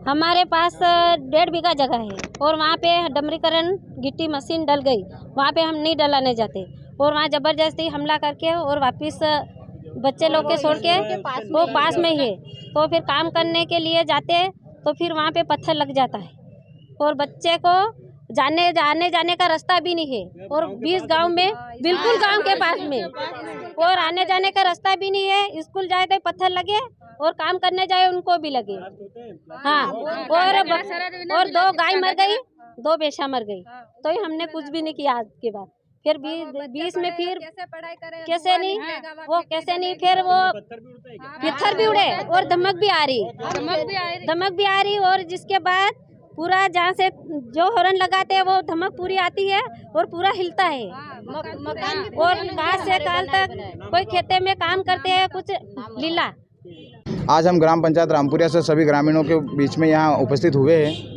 हमारे पास 1.5 बीघा जगह है और वहाँ पे डमरीकरण गिट्टी मशीन डल गई, वहाँ पे हम नहीं डलाने जाते और वहाँ ज़बरदस्ती हमला करके और वापस बच्चे लोग के छोड़ के वो पास में ही है, तो फिर काम करने के लिए जाते तो फिर वहाँ पे पत्थर लग जाता है और बच्चे को आने जाने का रास्ता भी नहीं है और 20 गांव में बिल्कुल गांव के पास में और आने जाने का रास्ता भी नहीं है। स्कूल जाए तो पत्थर लगे और काम करने जाए उनको भी लगे। हाँ, और 2 गाय मर गई, 2 भैंसा मर गई, तो ही हमने कुछ भी नहीं किया आज के बाद। फिर 20 में फिर कैसे नहीं वो कैसे नहीं फिर वो पत्थर भी उड़े और धमक भी आ रही और जिसके बाद पूरा जहाँ से जो हॉर्न लगाते हैं वो धमक पूरी आती है और पूरा हिलता है और काल से काल तक कोई खेते में काम करते हैं कुछ लीला। आज हम ग्राम पंचायत रामपुरिया से सभी ग्रामीणों के बीच में यहाँ उपस्थित हुए हैं।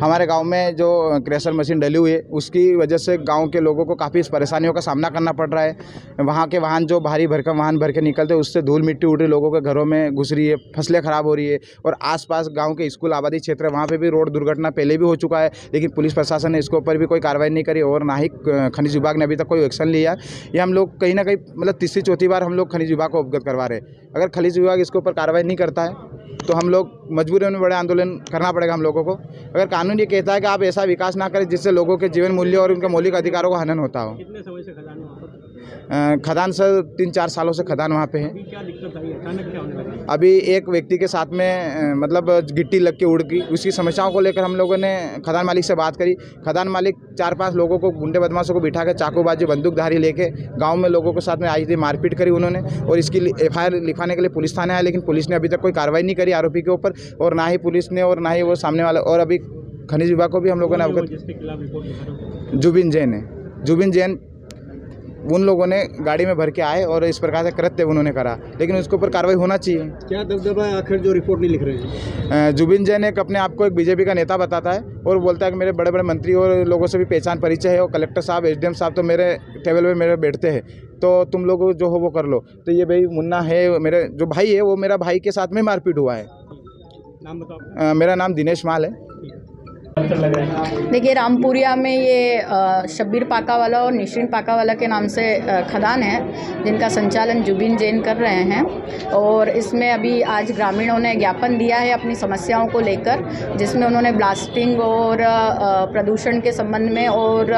हमारे गांव में जो क्रेशर मशीन डली हुई है उसकी वजह से गांव के लोगों को काफ़ी परेशानियों का सामना करना पड़ रहा है। वहाँ के वाहन जो भारी भरकम वाहन भर के निकलते हैं उससे धूल मिट्टी उड़ रही, लोगों के घरों में घुस रही है, फसलें ख़राब हो रही है और आसपास गांव के स्कूल आबादी क्षेत्र है वहाँ पे भी रोड दुर्घटना पहले भी हो चुका है, लेकिन पुलिस प्रशासन ने इसके ऊपर भी कोई कार्रवाई नहीं करी और ना ही खनिज विभाग ने अभी तक कोई एक्शन लिया। ये हम लोग कहीं ना कहीं मतलब तीसरी चौथी बार हम लोग खनिज विभाग को अवगत करवा रहे हैं। अगर खनिज विभाग इसके ऊपर कार्रवाई नहीं करता है तो हम लोग मजबूरी में बड़े आंदोलन करना पड़ेगा हम लोगों को। अगर कानून ये कहता है कि आप ऐसा विकास ना करें जिससे लोगों के जीवन मूल्य और उनके मौलिक अधिकारों का हनन होता हो। कितने समय से खदान वहाँ पर? खदान सर 3-4 सालों से खदान वहाँ पे है। अभी क्या दिक्कत आई, अचानक क्या होने लगा? अभी एक व्यक्ति के साथ में मतलब गिट्टी लग के उड़ गई, उसकी समस्याओं को लेकर हम लोगों ने खदान मालिक से बात करी। खदान मालिक 4-5 लोगों को गुंडे बदमाशों को बिठा के चाकूबाजी बंदूकधारी लेके गांव में लोगों के साथ में आई थी, मारपीट करी उन्होंने और इसकी FIR लिखवाने के लिए पुलिस थाने आए, लेकिन पुलिस ने अभी तक कोई कार्रवाई नहीं करी आरोपी के ऊपर और ना ही पुलिस ने और ना ही वो सामने वाला। और अभी खनिज विभाग को भी हम लोगों ने अवगत, जिसके खिलाफ रिपोर्ट लिखा था? जुबिन जैन है। जुबिन जैन उन लोगों ने गाड़ी में भर के आए और इस प्रकार से कृत्य उन्होंने करा, लेकिन उसके ऊपर कार्रवाई होना चाहिए। क्या दबदबा है आखिर जो रिपोर्ट नहीं लिख रहे हैं? जुबिन जैन एक अपने आप को एक बीजेपी का नेता बताता है और बोलता है कि मेरे बड़े बड़े मंत्री और लोगों से भी पहचान परिचय है और कलेक्टर साहब SDM साहब तो मेरे टेबल पे मेरे बैठते हैं, तो तुम लोग जो हो वो कर लो। तो ये भाई मुन्ना है, मेरे जो भाई है वो मेरा भाई के साथ में मारपीट हुआ है। नाम बताओ। मेरा नाम दिनेश माल है। देखिए, रामपुरिया में ये शब्बीर पाकावाला और निश्रिन पाकावाला के नाम से खदान है जिनका संचालन जुबिन जैन कर रहे हैं और इसमें अभी आज ग्रामीणों ने ज्ञापन दिया है अपनी समस्याओं को लेकर, जिसमें उन्होंने ब्लास्टिंग और प्रदूषण के संबंध में और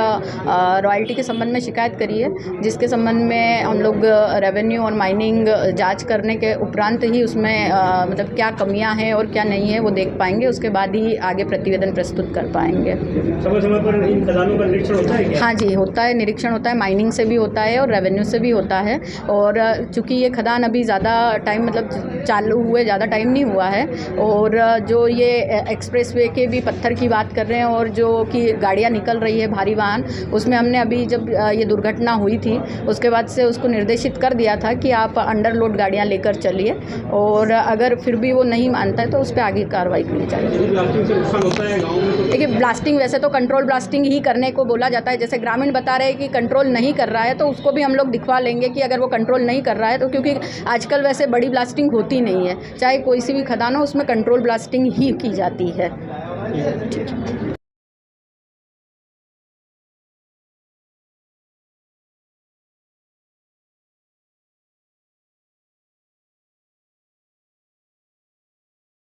रॉयल्टी के संबंध में शिकायत करी है, जिसके संबंध में हम लोग रेवेन्यू और माइनिंग जांच करने के उपरांत ही उसमें मतलब क्या कमियां हैं और क्या नहीं है वो देख पाएंगे, उसके बाद ही आगे प्रतिवेदन प्रस्तुत कर पाएंगे। समय समय पर इन खदानों का निरीक्षण होता है क्या? हाँ जी, होता है, निरीक्षण होता है, माइनिंग से भी होता है और रेवेन्यू से भी होता है। और चूँकि ये खदान अभी ज़्यादा टाइम मतलब चालू हुए ज़्यादा टाइम नहीं हुआ है और जो ये एक्सप्रेसवे के भी पत्थर की बात कर रहे हैं और जो कि गाड़ियाँ निकल रही है भारी वाहन, उसमें हमने अभी जब ये दुर्घटना हुई थी उसके बाद से उसको निर्देशित कर दिया था कि आप अंडरलोड गाड़ियाँ लेकर चलिए और अगर फिर भी वो नहीं मानता है तो उस पर आगे कार्रवाई की जाएगी। ब्लास्टिंग से नुकसान होता है गाँव में? देखिए, ब्लास्टिंग वैसे तो कंट्रोल ब्लास्टिंग ही करने को बोला जाता है। जैसे ग्रामीण बता रहे हैं कि कंट्रोल नहीं कर रहा है तो उसको भी हम लोग दिखवा लेंगे कि अगर वो कंट्रोल नहीं कर रहा है तो, क्योंकि आजकल वैसे बड़ी ब्लास्टिंग होती नहीं है, चाहे कोई सी भी खदान हो उसमें कंट्रोल ब्लास्टिंग ही की जाती है। ठीक है।